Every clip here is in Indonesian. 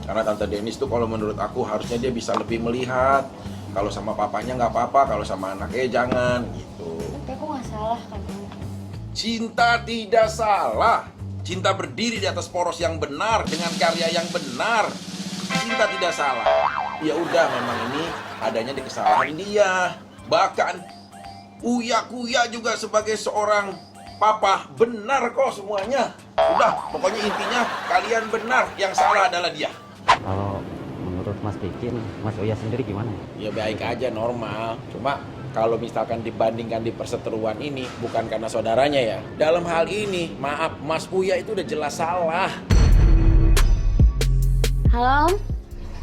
Karena Tante Denis tuh kalau menurut aku harusnya dia bisa lebih melihat. Kalau sama papanya nggak apa-apa, kalau sama anaknya jangan gitu. Tapi aku nggak salah kan. Cinta tidak salah. Cinta berdiri di atas poros yang benar dengan karya yang benar. Cinta tidak salah. Ya udah, memang ini adanya di kesalahan dia. Bahkan Uya juga sebagai seorang papa benar kok semuanya. Udah, pokoknya intinya kalian benar, yang salah adalah dia. Kalau menurut Mas Pikin, Mas Uya sendiri gimana? Ya baik aja, normal. Cuma kalau misalkan dibandingkan di perseteruan ini, bukan karena saudaranya ya. Dalam hal ini, maaf, Mas Uya itu udah jelas salah. Halo Om?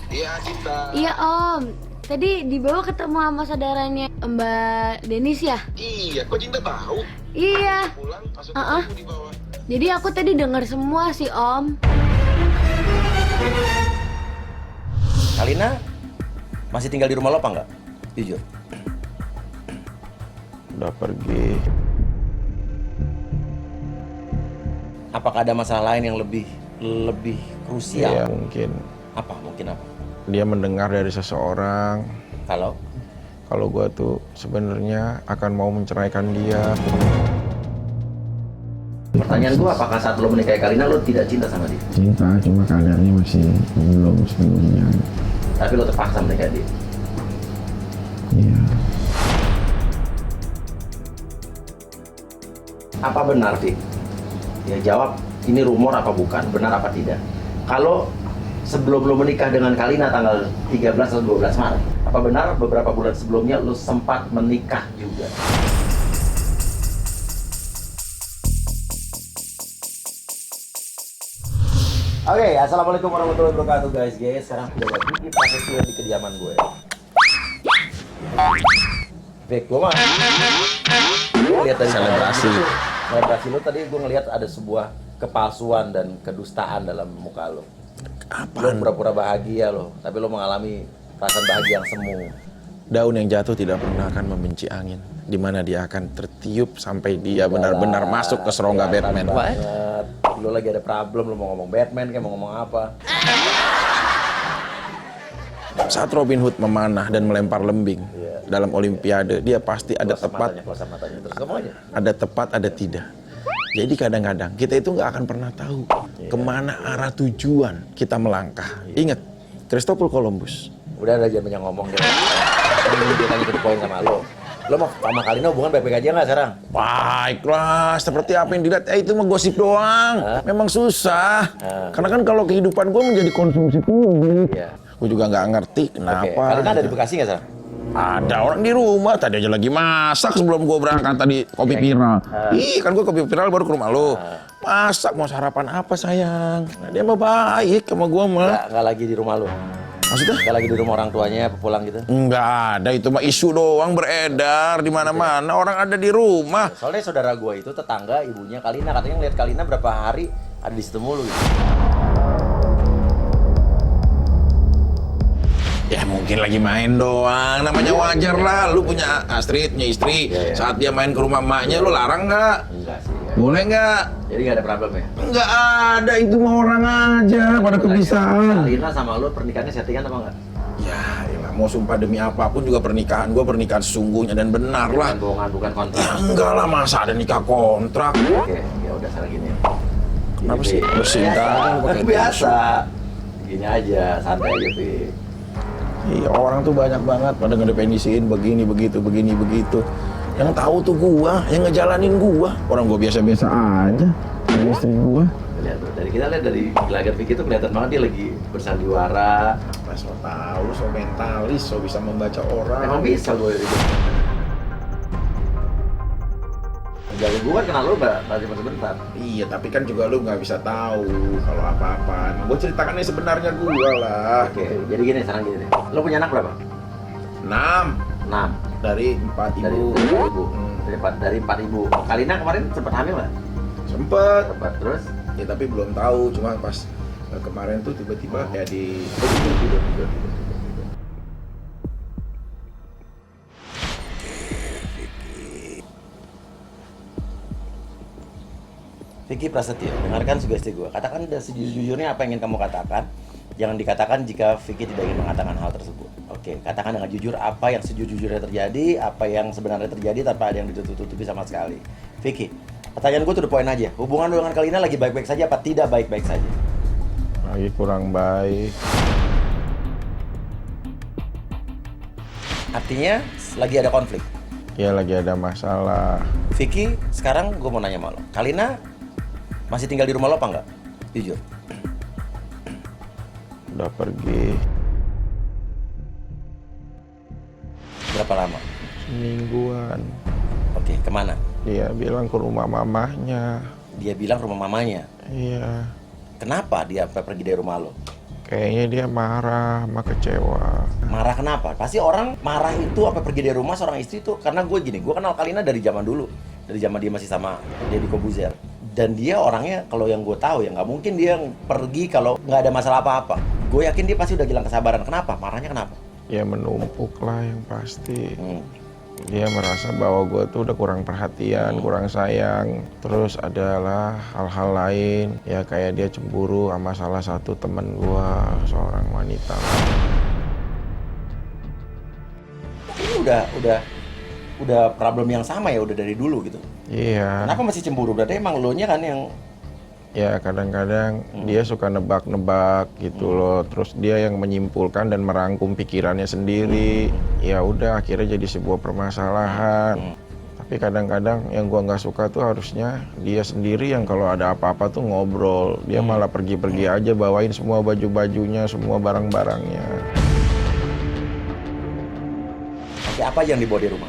Iya, Cinta. Iya Om. Tadi di bawah ketemu sama saudaranya Mbak Denis ya? Iya, kok Cinta tahu? Iya. Pulang, masuk ketemu di bawah. Jadi aku tadi dengar semua sih Om. Kalina masih tinggal di rumah lo apa enggak? Jujur. Udah pergi. Apakah ada masalah lain yang lebih krusial? Iya, mungkin. Apa? Mungkin apa? Dia mendengar dari seseorang Kalau gue tuh sebenarnya akan mau menceraikan dia. pertanyaan gue, apakah saat lo menikahi Kalina lo tidak cinta sama dia? Cinta, cuma kadarnya masih belum sepenuhnya. Tapi lo terpaksa menikahi dia. Iya. Apa benar, Dik? Ya jawab, ini rumor apa bukan? Benar apa tidak? Kalau sebelum lo menikah dengan Kalina tanggal 13 atau 12 Maret, apa benar beberapa bulan sebelumnya lo sempat menikah juga? Oke, assalamualaikum warahmatullahi wabarakatuh guys. Sekarang udah ada Vicky Prasetyo di kediaman gue. Vick, gue mah lihat dari Selebrasi. Selebrasi lo tadi gue ngelihat ada sebuah kepalsuan dan kedustaan dalam muka lo. Lo pura-pura bahagia lo, tapi lo mengalami perasaan bahagia yang semu. Daun yang jatuh tidak pernah akan membenci angin. Di mana dia akan tertiup sampai dia benar-benar masuk ke serongga Batman. Lo lagi ada problem, lo mau ngomong Batman kayak mau ngomong apa? Saat Robin Hood memanah dan melempar lembing dalam Olimpiade, dia pasti ada tepat, Matanya. Terus ngomong aja. ada tepat, ada tidak. Jadi kadang-kadang kita itu nggak akan pernah tahu kemana arah tujuan kita melangkah. Ingat, Christopher Columbus. Udah ada jangan banyak ngomong deh. Dia tanya ke poin sama lo. Lo mau sama Kalina hubungan baik-baik aja nggak sekarang? Baiklah, seperti apa yang dilihat, itu mah gosip doang. Memang susah. Karena kan kalau kehidupan gue menjadi konsumsi publik. Iya. Gue juga nggak ngerti kenapa. Kalina ada di Bekasi nggak sekarang? Ada orang di rumah, tadi aja lagi masak sebelum gue berangkat tadi kopi viral. Ih, kan gue kopi viral baru ke rumah lo. Masak, mau sarapan apa sayang? Dia mah baik sama gue mah. Nggak lagi di rumah lo? Maksudnya? Nggak lagi di rumah orang tuanya, apa pulang gitu? Enggak ada, itu mah isu doang beredar di mana-mana. Orang ada di rumah. Soalnya saudara gue itu tetangga ibunya Kalina, katanya ngeliat Kalina berapa hari ada di situ mulu gitu. Ya mungkin lagi main doang, namanya wajar lah. Lu punya Astrid, punya istri, saat dia main ke rumah emaknya, lu larang nggak? Enggak sih. Ya. Boleh nggak? Jadi nggak ada problem ya? Nggak ada, itu mah orang aja pada kebiasaan. Kalina sama lu pernikahannya settingan apa enggak? Ya, elah, mau sumpah demi apapun juga pernikahan gua pernikahan sesungguhnya dan benar lah. Bukan bohongan, bukan kontrak. Ya enggak lah, masa ada nikah kontrak. Oke, ya udah sekarang gini. Kenapa Gini, sih? Pi. Bersinta kan pakai Biasa. Gini aja, santai aja, Pi. Iya, orang tuh banyak banget pada ngedefinisiin begini begitu. Yang tahu tuh gua, yang ngejalanin gua. Orang gua biasa-biasa aja. Sama istri gua. Lihat tuh, kita lihat dari gelagat Vicky tuh kelihatan banget dia lagi bersandiwara. Pas so tahu, so mentalis, so bisa membaca orang. Emang bisa gue itu. Jago gue kan kenal lu baru sebentar. Iya, tapi kan juga lu nggak bisa tahu kalau apa-apa. Nah, gua ceritakan yang sebenarnya gua lah. Oke, jadi gini sekarang gini. Lo punya anak berapa? 6 6. dari 4 Dari ibu. 4 ibu. Dari 4 ibu. Kalina kemarin sempat hamil nggak? Sempet. Sempat. Terus? Ya tapi belum tahu, cuma pas kemarin tuh tiba-tiba kayak di tidur. Vicky Prasetyo, dengarkan sugesti gue. Katakan udah sejujurnya apa yang ingin kamu katakan. Jangan dikatakan jika Vicky tidak ingin mengatakan hal tersebut. Oke, katakan dengan jujur apa yang sejujurnya terjadi, apa yang sebenarnya terjadi tanpa ada yang ditutup-tutupi sama sekali. Vicky, pertanyaan gue to the point aja. Hubungan lu dengan Kalina lagi baik-baik saja apa tidak baik-baik saja? Lagi kurang baik. Artinya lagi ada konflik. Ya lagi ada masalah. Vicky, sekarang gue mau nanya sama lo. Kalina masih tinggal di rumah lo apa enggak? Jujur. Udah pergi Berapa lama? semingguan. Oke, kemana? Dia bilang ke rumah mamahnya. Dia bilang rumah mamanya. Iya. Kenapa dia sampai pergi dari rumah lo? Kayaknya dia marah sama kecewa. Marah kenapa? Pasti orang marah itu apa pergi dari rumah seorang istri itu karena gue kenal Kalina dari zaman dulu, dari zaman dia masih sama Deddy Kobuzer. Dan dia orangnya kalau yang gue tahu ya nggak mungkin dia yang pergi kalau nggak ada masalah apa-apa. Gue yakin dia pasti udah hilang kesabaran. Kenapa? Marahnya kenapa? Ya menumpuk lah yang pasti. Dia merasa bahwa gue tuh udah kurang perhatian, kurang sayang. Terus adalah hal-hal lain, ya kayak dia cemburu sama salah satu temen gue, seorang wanita. Ini udah problem yang sama ya, udah dari dulu gitu. Iya. Kenapa masih cemburu? Berarti emang lo nya kan yang Ya kadang-kadang dia suka nebak-nebak gitu loh. Terus dia yang menyimpulkan dan merangkum pikirannya sendiri. Ya udah akhirnya jadi sebuah permasalahan. Tapi kadang-kadang yang gua nggak suka tuh harusnya dia sendiri yang kalau ada apa-apa tuh ngobrol. Dia malah pergi-pergi aja bawain semua baju-bajunya, semua barang-barangnya. Oke, apa yang dibawa di rumah?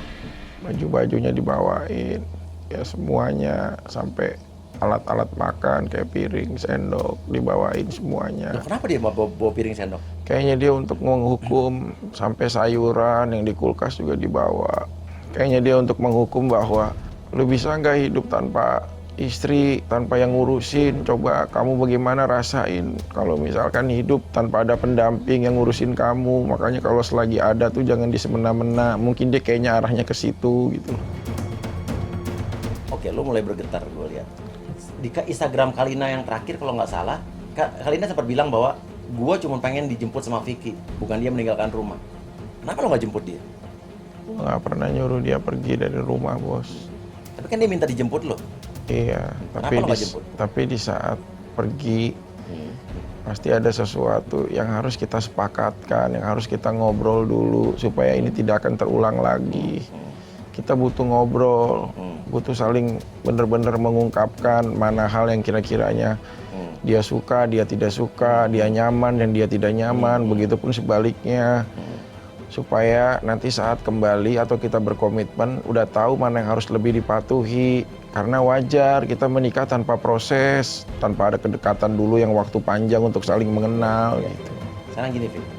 Baju-bajunya dibawain, ya semuanya sampai alat-alat makan kayak piring, sendok dibawain semuanya. Loh, kenapa dia bawa piring sendok? Kayaknya dia untuk menghukum sampai sayuran yang di kulkas juga dibawa. Kayaknya dia untuk menghukum bahwa lu bisa nggak hidup tanpa istri, tanpa yang ngurusin. Coba kamu bagaimana rasain kalau misalkan hidup tanpa ada pendamping yang ngurusin kamu. Makanya kalau selagi ada tuh jangan disemena-mena. Mungkin dia kayaknya arahnya ke situ gitu. Oke, lo mulai bergetar gue lihat. Di Instagram Kalina yang terakhir kalau nggak salah, Kalina sempat bilang bahwa gue cuma pengen dijemput sama Vicky, bukan dia meninggalkan rumah. Kenapa lo nggak jemput dia? Gue nggak pernah nyuruh dia pergi dari rumah, bos. Tapi kan dia minta dijemput lo. Iya, Kenapa lo nggak jemput? tapi di saat pergi pasti ada sesuatu yang harus kita sepakatkan, yang harus kita ngobrol dulu supaya ini tidak akan terulang lagi. Kita butuh ngobrol, butuh saling benar-benar mengungkapkan mana hal yang kira-kiranya dia suka, dia tidak suka, dia nyaman dan dia tidak nyaman, begitupun sebaliknya. Supaya nanti saat kembali atau kita berkomitmen udah tahu mana yang harus lebih dipatuhi. Karena wajar kita menikah tanpa proses, tanpa ada kedekatan dulu yang waktu panjang untuk saling mengenal gitu. Sekarang gini, Vicky.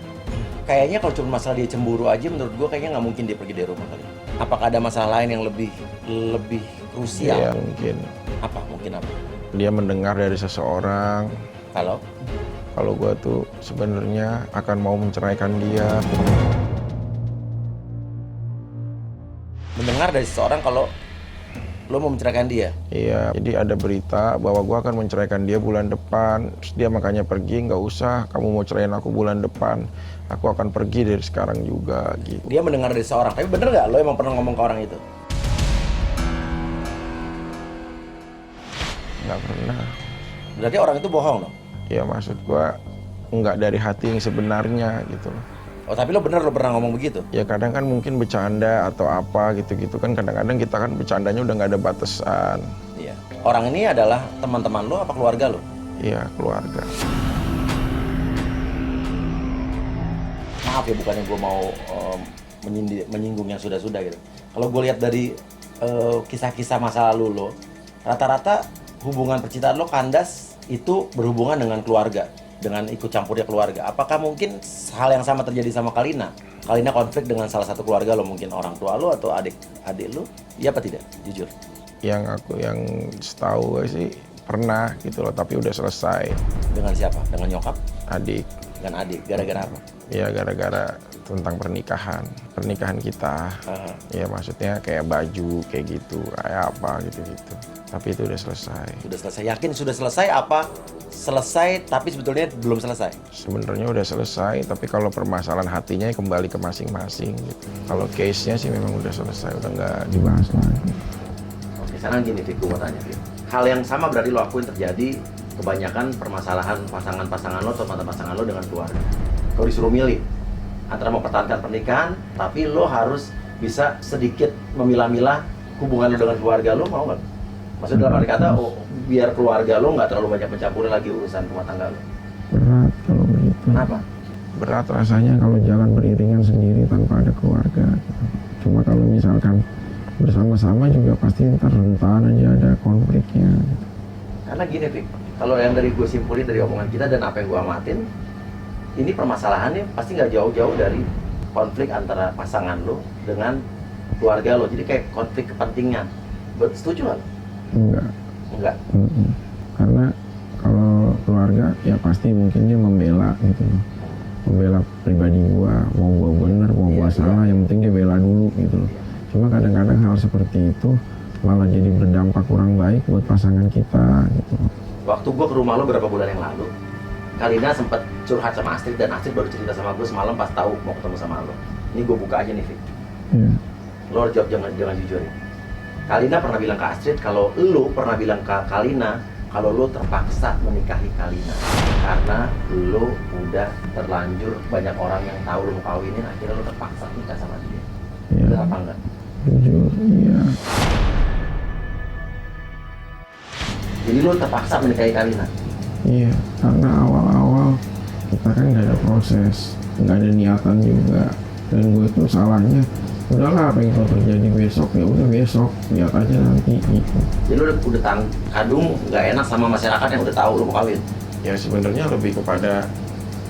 Kayaknya kalau cuma masalah dia cemburu aja, menurut gue kayaknya nggak mungkin dia pergi dari rumah kali. Apakah ada masalah lain yang lebih krusial? Iya mungkin. Apa? Mungkin apa? Dia mendengar dari seseorang Kalau gue tuh sebenarnya akan mau menceraikan dia. mendengar dari seseorang kalau lo mau menceraikan dia. Iya, jadi ada berita bahwa gue akan menceraikan dia bulan depan. Terus dia makanya pergi, nggak usah kamu mau ceraiin aku bulan depan. Aku akan pergi dari sekarang juga gitu. Dia mendengar dari seseorang, tapi bener nggak lo emang pernah ngomong ke orang itu? Nggak pernah. Berarti orang itu bohong dong? Ya maksud gue nggak dari hati yang sebenarnya gitu loh. Oh tapi lo pernah ngomong begitu? Ya kadang kan mungkin bercanda atau apa gitu-gitu kan. Kadang-kadang kita kan bercandanya udah nggak ada batasan. Iya. Orang ini adalah teman-teman lo apa keluarga lo? Iya, keluarga. Maaf ya, bukannya gue mau menyinggung yang sudah-sudah gitu. Kalau gue lihat dari kisah-kisah masa lalu lo, rata-rata hubungan percintaan lo kandas itu berhubungan dengan keluarga, dengan ikut campurnya keluarga. Apakah mungkin hal yang sama terjadi sama Kalina? Kalina konflik dengan salah satu keluarga lo, mungkin orang tua lo atau adik lo? Iya apa tidak? Jujur. Yang setahu gue sih pernah gitu loh, tapi udah selesai. Dengan siapa? Dengan nyokap? Adik. Dengan adik. Gara-gara apa? Ya gara-gara tentang pernikahan kita. Ya maksudnya kayak baju kayak gitu, kayak apa gitu-gitu. Tapi itu udah selesai. Sudah selesai. Yakin sudah selesai apa? Selesai tapi sebetulnya belum selesai. Sebenarnya udah selesai, tapi kalau permasalahan hatinya kembali ke masing-masing gitu. Kalau case-nya sih memang udah selesai, udah nggak dibahas lagi. Oke, sekarang gini, Fik, gue mau tanya, Fik. Hal yang sama berarti lo akuin terjadi kebanyakan permasalahan pasangan-pasangan lo atau mantan-pasangan lo dengan keluarga. Kalau disuruh milih antara mempertahankan pernikahan, tapi lo harus bisa sedikit memilah-milah hubungan lo dengan keluarga lo, mau nggak? Maksudnya dalam arti kata, biar keluarga lo nggak terlalu banyak mencampuri lagi urusan rumah tangga lo. Berat kalau begitu. Kenapa? Berat rasanya kalau jalan beriringan sendiri tanpa ada keluarga. Gitu. Cuma kalau misalkan bersama-sama juga pasti ntar rentan aja ada konfliknya. Gitu. Karena gini, Fik, kalau yang dari gue simpulin dari omongan kita dan apa yang gue amatin, ini permasalahannya pasti nggak jauh-jauh dari konflik antara pasangan lo dengan keluarga lo. Jadi kayak konflik kepentingan. Setuju nggak? Enggak. Karena kalau keluarga ya pasti mungkin dia membela gitu loh. Membela pribadi gua, mau gua benar, mau gua salah, yang penting dia bela dulu gitu loh. Cuma kadang-kadang hal seperti itu malah jadi berdampak kurang baik buat pasangan kita gitu loh. Waktu gua ke rumah lo beberapa bulan yang lalu, Kalina sempat curhat sama Astrid dan Astrid baru cerita sama gue semalam pas tahu mau ketemu sama lo. Ini gue buka aja nih, Fik. Iya. Lo harus jawab jangan jujur ya. Kalina pernah bilang ke Astrid kalau lo pernah bilang ke Kalina kalau lo terpaksa menikahi Kalina karena lo udah terlanjur banyak orang yang tahu lo mau kawinin, akhirnya lo terpaksa nikah sama dia. Iya. Benar apa enggak? Jujur, iya. Jadi lo terpaksa menikahi Kalina. Iya, karena awal-awal kita kan nggak ada proses, nggak ada niatan juga. Dan gue tuh salahnya, udahlah apa yang kalau terjadi besok, ya udah besok, lihat aja nanti gitu. Jadi lo udah kadung nggak enak sama masyarakat yang udah tahu lo mau kawin. Ya sebenarnya lebih kepada,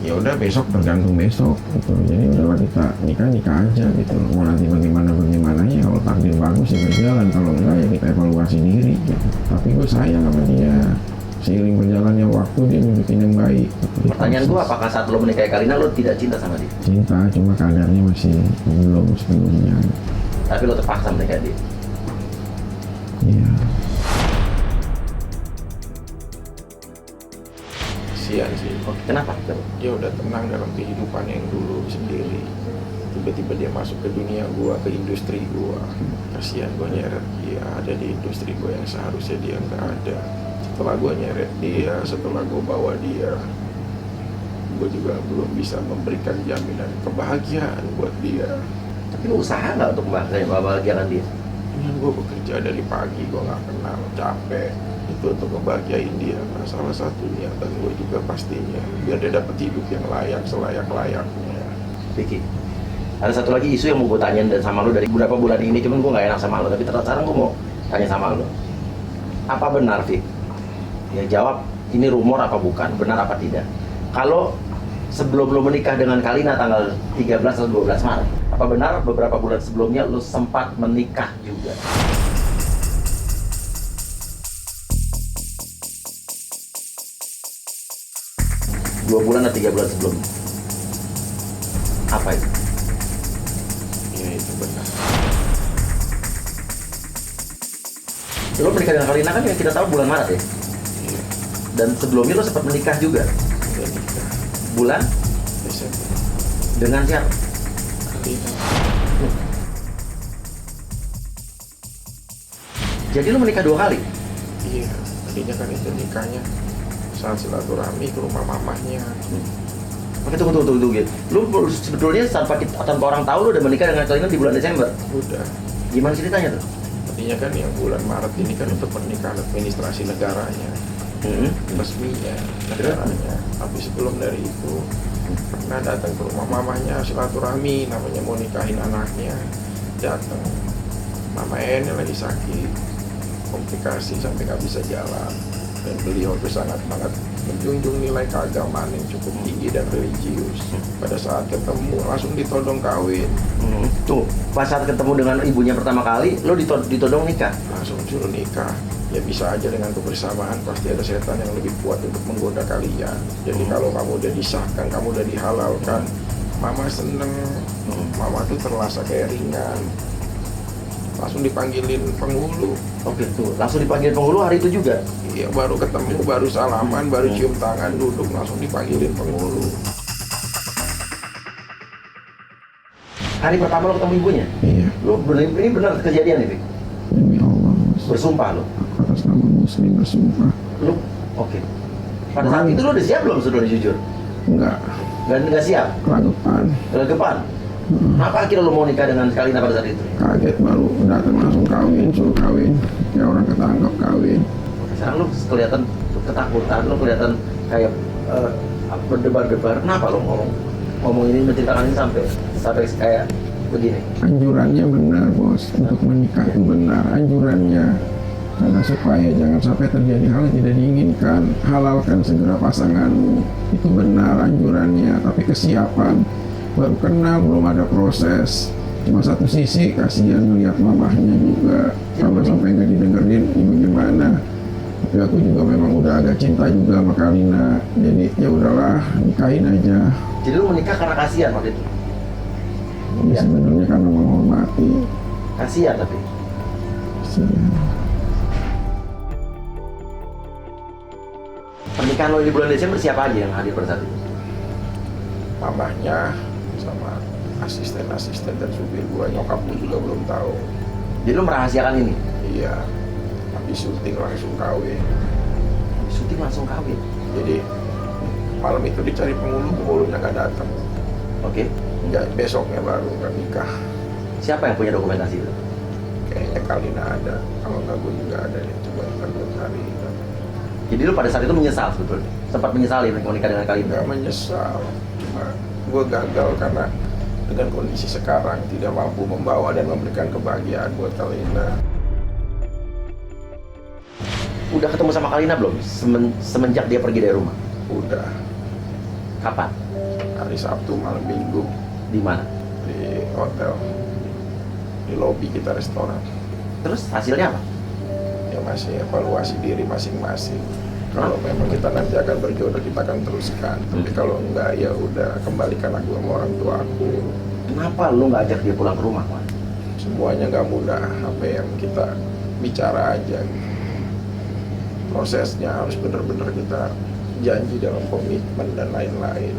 ya udah besok tergantung besok gitu. Jadi udahlah kita nikah aja gitu. Mau nanti bagaimananya, kalau takdir bagus ya berjalan, kalau enggak ya kita evaluasi diri gitu. Tapi gue sayang sama dia. Seiring berjalannya waktu dia bikin yang baik. Pertanyaan gue, apakah saat lo menikahi Kalina lo tidak cinta sama dia? Cinta, cuma kadarnya masih belum sepenuhnya. Tapi lo terpaksa menikahi dia? Iya. Kasian sih. Oke, kenapa? Dia udah tenang dalam kehidupan yang dulu sendiri. Tiba-tiba dia masuk ke dunia gua, ke industri gua. Kasian gua nyeret dia ada di industri gua yang seharusnya dia nggak ada. Setelah gue nyeret dia, setelah gue bawa dia, gue juga belum bisa memberikan jaminan kebahagiaan buat dia. Tapi lu usaha nggak untuk membahagiakan dia? Dengan gue bekerja dari pagi, gue nggak kenal capek. Itu untuk ngebahagiain dia. Nah, salah satu niatan gue juga pastinya biar dia dapat hidup yang layak, selayak-layaknya. Vicky, ada satu lagi isu yang mau gue tanyain dan sama lu dari beberapa bulan ini, cuman gue nggak enak sama lu. Tapi sekarang gue mau tanya sama lu. Apa benar, Vicky? Ya jawab, ini rumor apa bukan, benar apa tidak. Kalau sebelum lo menikah dengan Kalina tanggal 13 atau 12 Maret, apa benar beberapa bulan sebelumnya lo sempat menikah juga? Dua bulan atau 3 bulan sebelumnya? Apa itu? Ya itu benar. Lo menikah dengan Kalina kan yang kita tahu bulan Maret ya? Dan sebelumnya lo sempat menikah juga? Udah nikah. Bulan? Desember. Dengan siapa? Kalina. Jadi lo menikah 2 kali? Iya, tadinya kan itu nikahnya saat silaturahmi ke rumah mamahnya. Oke, tunggu gitu. Lo sebetulnya tanpa orang tahu lo udah menikah dengan Kalina di bulan Desember? Udah. Gimana ceritanya tuh? Tadinya kan yang bulan Maret ini kan untuk pernikahan administrasi negaranya. Resminya negaranya. Tapi sebelum dari itu pernah datang ke rumah mamanya silaturahmi, namanya mau nikahin anaknya. Datang mama Enel lagi sakit, komplikasi sampai nggak bisa jalan, dan beliau tuh sangat menjunjung nilai keagamaan yang cukup tinggi dan religius. Pada saat ketemu langsung ditodong kawin. Tuh, pas saat ketemu dengan ibunya pertama kali lo ditodong nikah? Langsung suruh nikah. Ya bisa aja dengan kebersamaan pasti ada setan yang lebih kuat untuk menggoda kalian. Jadi kalau kamu udah disahkan, kamu udah dihalalkan, Mama seneng, mama tuh terasa kayak ringan. Langsung dipanggilin penghulu. Oke tuh, langsung dipanggil penghulu hari itu juga. Iya, baru ketemu, baru salaman, baru cium tangan, duduk langsung dipanggilin penghulu. Hari pertama lo ketemu ibunya? Iya, Lo ini benar kejadian ini? demi Allah. Bersumpah lo? Aku atas nama Muslim bersumpah. Lo? Oke. Pada saat itu lo udah siap belum sudah jujur? Enggak, Nggak siap? keragupan. Gelagapan? Kenapa akhirnya lo mau nikah dengan Kalina pada saat itu? Kaget baru datang langsung kawin, suruh kawin. Ya orang ketangkap kawin. Sekarang lo kelihatan ketakutan, lo kelihatan kayak berdebar-debar. Kenapa lo ngomong ini, menceritakan ini sampai kayak begini? Anjurannya benar, Bos. Untuk menikah itu benar anjurannya. Karena supaya jangan sampai terjadi hal yang tidak diinginkan, halalkan segera pasanganmu. Itu benar anjurannya, tapi kesiapan. Baru kenal, belum ada proses. Cuma satu sisi, kasihan melihat mamahnya juga. Kalau sampai nggak didengerin, ini gimana? Tapi aku juga memang udah agak cinta juga sama Kalina. Jadi ya udahlah, nikahin aja. Jadi lo menikah karena kasihan waktu itu? Ya, sebenarnya karena menghormati. Kasihan tapi? Kasihan. Pernikahan lo di bulan Desember siapa aja yang hadir pada saat itu? Mamahnya sama asisten-asisten dan supir gua, nyokap gua juga belum tahu. Jadi lo merahasiakan ini? Iya, habis syuting langsung kawin. Syuting langsung kawin? Jadi malam itu dicari penghulunya nggak datang. Oke. Ya, besoknya baru nggak nikah. Siapa yang punya dokumentasi itu? Kayaknya Kalina ada, kalau nggak gua juga ada nih. Coba ntar gua cari. Jadi lo pada saat itu menyesal sebetulnya? Sempat menyesali menikah dengan Kalina? Nggak menyesal, cuma gua gagal karena dengan kondisi sekarang tidak mampu membawa dan memberikan kebahagiaan buat Kalina. Udah ketemu sama Kalina belum? Semenjak dia pergi dari rumah? Udah Kapan? hari Sabtu malam Minggu Di mana? di hotel, di lobi kita restoran. Terus hasilnya apa? Ya masih evaluasi diri masing-masing. Kalau memang kita nanti akan berjodoh, kita akan teruskan. Tapi kalau enggak, ya udah kembalikan aku sama orang tua aku. Kenapa lo nggak ajak dia pulang ke rumah, Man? Semuanya nggak mudah. Apa yang kita bicara aja. Prosesnya harus benar-benar kita janji dalam komitmen dan lain-lain.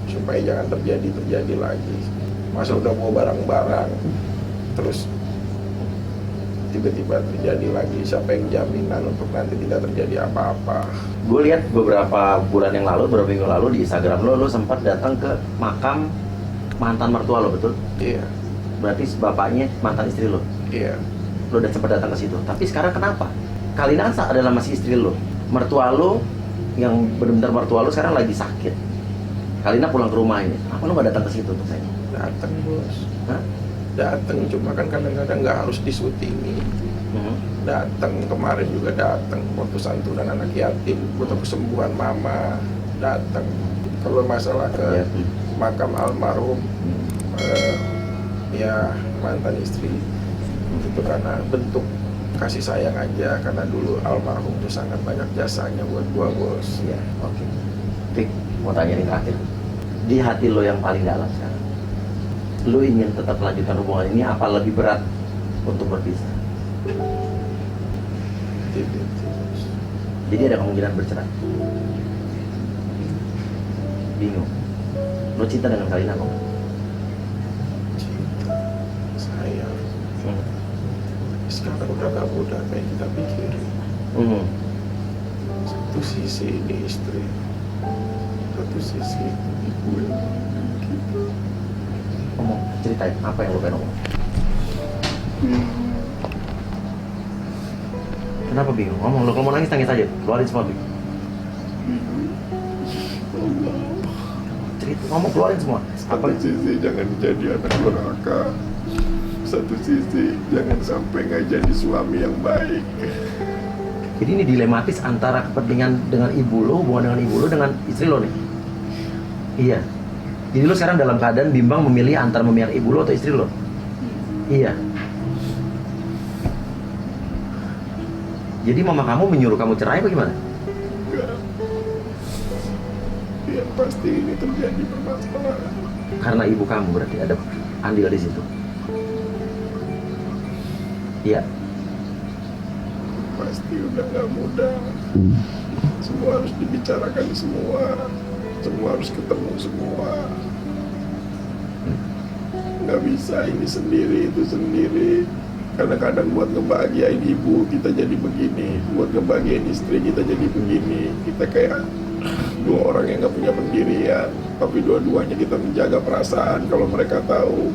Supaya jangan terjadi lagi. Masa udah mau barang-barang, terus tiba-tiba terjadi lagi, siapa yang jaminan untuk nanti tidak terjadi apa-apa. Gue lihat beberapa bulan yang lalu, beberapa minggu lalu di Instagram lo sempat datang ke makam mantan mertua lo, betul? Iya, Berarti bapaknya mantan istri lo. iya. Lo udah sempat datang ke situ. Tapi sekarang kenapa? Kalina kan adalah masih istri lo. Mertua lo, yang benar-benar mertua lo sekarang lagi sakit. Kalina pulang ke rumah ini. Apa lo nggak datang ke situ tuh saya? Datang, Bos. Hah? Datang, cuma kan kadang-kadang nggak harus disutingi. Datang, kemarin juga datang waktu santunan anak yatim, butuh kesembuhan mama. Datang. Kalau masalah ke Iya. makam almarhum, ya mantan istri, itu karena bentuk kasih sayang aja, karena dulu almarhum itu sangat banyak jasanya buat gua, Bos. Iya, oke. Tik, mau tanya ini terakhir. Di hati lo yang paling dalam sekarang, lo ingin tetap melanjutkan hubungan ini apa lebih berat untuk berpisah? Jadi ada kemungkinan bercerai. Bingung. Lo cinta dengan Kalina kok? Cinta, sayang, sekarang udah gak mudah kayak kita pikirin. Satu sisi ini istri, satu sisi ibu. Ngomong, ceritain apa yang lo pengen ngomong. Kenapa bingung? Ngomong, lo kalau mau nangis aja, keluarin semua. Cerita, ngomong, keluarin semua. Satu sisi jangan jadi anak durhaka, satu sisi jangan sampai nggak jadi suami yang baik. Jadi ini dilematis antara kepentingan dengan ibu lo, hubungan dengan ibu lo dengan istri lo nih. Iya. Jadi lo sekarang dalam keadaan bimbang memilih antara memihak ibu lo atau istri lo. Iya. Jadi mama kamu menyuruh kamu cerai apa gimana? Enggak. Yang pasti ini terjadi permasalahan. karena ibu kamu berarti ada andil di situ. Iya. Pasti udah gak mudah. Semua harus dibicarakan semua. Semua harus ketemu semua. Nggak bisa ini sendiri, itu sendiri. Kadang-kadang buat ngebahagiain ibu kita jadi begini, buat ngebahagiain istri kita jadi begini. Kita kayak dua orang yang nggak punya pendirian, tapi dua-duanya kita menjaga perasaan kalau mereka tahu.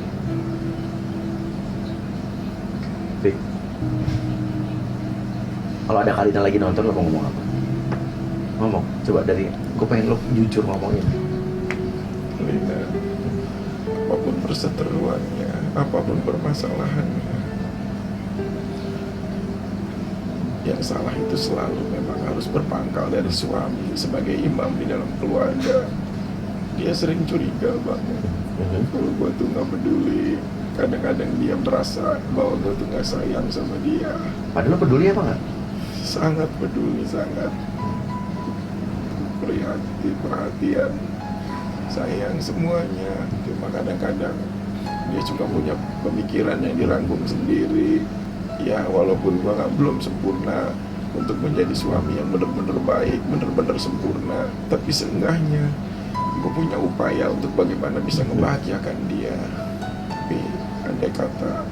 Fik, kalau ada Kalina lagi nonton lo mau ngomong apa? Ngomong, coba dari, gue pengen lo jujur ngomongin. Lina, apapun perseteruannya, apapun permasalahannya, yang salah itu selalu memang harus berpangkal dari suami sebagai imam di dalam keluarga. Dia sering curiga banget kalau gue tuh nggak peduli. Kadang-kadang dia merasa bahwa gue tuh nggak sayang sama dia. Padahal lo peduli apa nggak? Sangat peduli, sangat perhatian, sayang semuanya. Cuma kadang-kadang dia juga punya pemikiran yang dirangkum sendiri. Ya walaupun gue belum sempurna untuk menjadi suami yang benar-benar baik, benar-benar sempurna, tapi seenggaknya gue punya upaya untuk bagaimana bisa membahagiakan dia. Tapi andai kata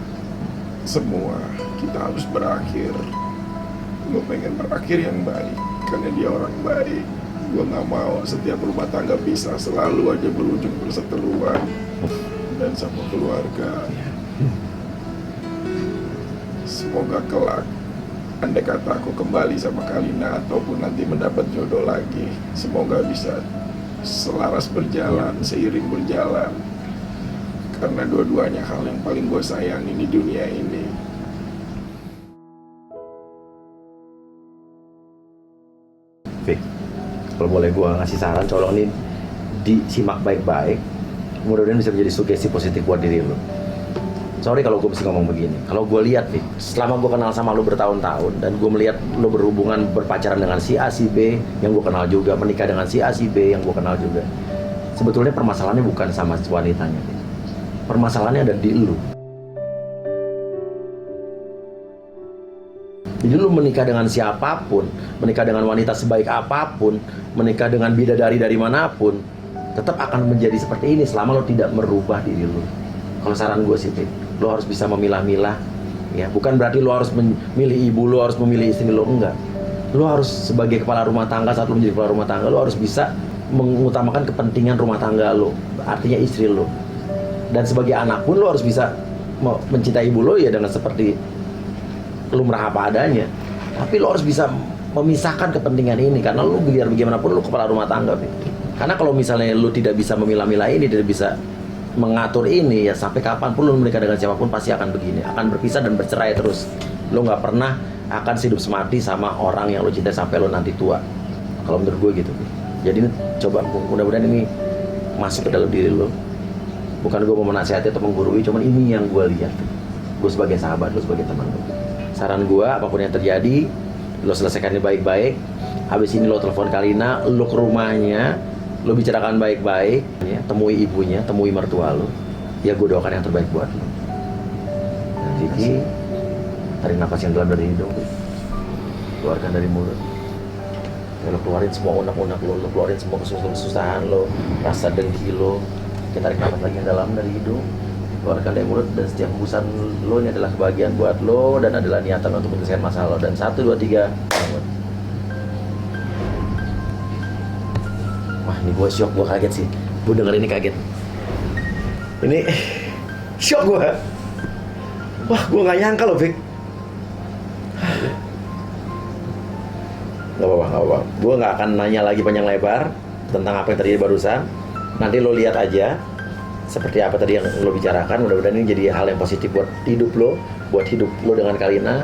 semua kita harus berakhir, gue pengen berakhir yang baik karena dia orang baik. Gue gak mau setiap rumah tangga bisa selalu aja berujung perseteruan dan sama keluarga. Semoga kelak andai kata aku kembali sama Kalina ataupun nanti mendapat jodoh lagi, semoga bisa selaras berjalan, seiring berjalan. Karena dua-duanya hal yang paling gue sayangi di dunia ini. Fik, kalau boleh gue ngasih saran, colong ini disimak baik-baik. Mudah-mudahan bisa menjadi sugesti positif buat diri lo. Sorry kalau gue mesti ngomong begini. Kalau gue lihat nih, selama gue kenal sama lo bertahun-tahun dan gue melihat lo berhubungan berpacaran dengan si A, si B yang gue kenal juga, menikah dengan si A, si B yang gue kenal juga. Sebetulnya permasalahannya bukan sama wanitanya, Fik. Permasalahannya ada di lo. Jadi lo menikah dengan siapapun, menikah dengan wanita sebaik apapun, menikah dengan bidadari dari manapun, tetap akan menjadi seperti ini selama lo tidak merubah diri lo. Kalau saran gue sih, Fik, lo harus bisa memilah-milah, ya. Bukan berarti lo harus memilih ibu lo, harus memilih istri lo, enggak. Lo harus sebagai kepala rumah tangga, saat lo menjadi kepala rumah tangga, lo harus bisa mengutamakan kepentingan rumah tangga lo, artinya istri lo. Dan sebagai anak pun lo harus bisa mencintai ibu lo ya dengan seperti lumrah apa adanya. Tapi lo harus bisa memisahkan kepentingan ini, karena lo biar bagaimanapun lo kepala rumah tangga, Fik. Karena kalau misalnya lo tidak bisa memilah-milah ini, tidak bisa mengatur ini, ya sampai kapanpun lo menikah dengan siapapun pasti akan begini, akan berpisah dan bercerai terus. Lo nggak pernah akan hidup semati sama orang yang lo cintai sampai lo nanti tua. Kalau menurut gue gitu. Jadi coba mudah-mudahan ini masuk ke dalam diri lo. Bukan gue mau menasihati atau menggurui, cuman ini yang gue lihat. Gue sebagai sahabat lo, sebagai teman lo. Saran gue, apapun yang terjadi, lo selesaikan ini baik-baik. Habis ini lo telepon Kalina, lo ke rumahnya, lo bicarakan baik-baik, ya, temui ibunya, temui mertua lo. Ya gue doakan yang terbaik buat lo. Nah, Vicky, tarik nafas yang dalam dari hidung, keluarkan dari mulut. Ya, lo keluarin semua unek-unek lo keluarin semua kesusahan lo, rasa dengki lo. Kita tarik nafas lagi yang dalam dari hidung, keluarkan dari mulut, dan setiap hembusan lo ini adalah kebahagiaan buat lo dan adalah niatan untuk menyelesaikan masalah lo. Dan 1, 2, 3, bangun. Wah, ini gue syok, gue kaget sih. Gue denger ini kaget. Ini syok gue. Wah, gue gak nyangka loh, Fik. Gak apa-apa. Gue gak akan nanya lagi panjang lebar tentang apa yang terjadi barusan. Nanti lo lihat aja seperti apa tadi yang lo bicarakan. Mudah-mudahan ini jadi hal yang positif buat hidup lo, buat hidup lo dengan Kalina.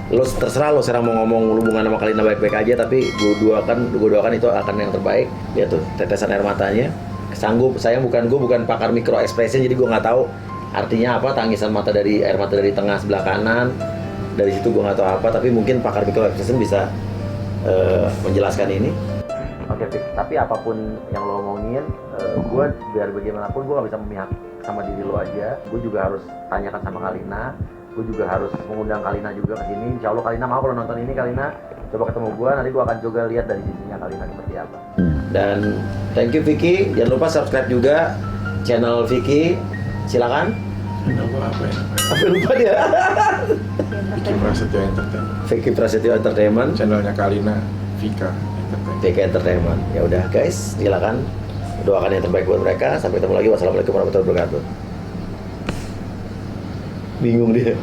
Lo terserah lo sekarang mau ngomong hubungan sama Kalina baik-baik aja, tapi gue doakan itu akan yang terbaik. Ya tuh, tetesan air matanya. Sanggup, saya bukan pakar micro expression, jadi gue nggak tahu artinya apa tangisan air mata dari tengah sebelah kanan. Dari situ gue nggak tahu apa, tapi mungkin pakar micro expression bisa menjelaskan ini. Oke, Fik. Tapi apapun yang lo omongin, gue biar bagaimanapun gue gak bisa memihak sama diri lo aja. Gue juga harus tanyakan sama Kalina. Gue juga harus mengundang Kalina juga ke sini. Insya Allah Kalina mau kalau nonton ini, Kalina coba ketemu gue. Nanti gue akan juga lihat dari sisinya Kalina seperti apa. Dan thank you Vicky. Jangan lupa subscribe juga channel Vicky. Silakan. Apa ya? Apa lupa dia? Vicky Prasetyo Entertainment. Vicky Prasetyo Entertainment. Channelnya Kalina, Vika Entertainment. VK Entertainment. Ya udah guys, silakan doakan yang terbaik buat mereka. Sampai ketemu lagi. Wassalamualaikum warahmatullahi wabarakatuh. Bingung dia.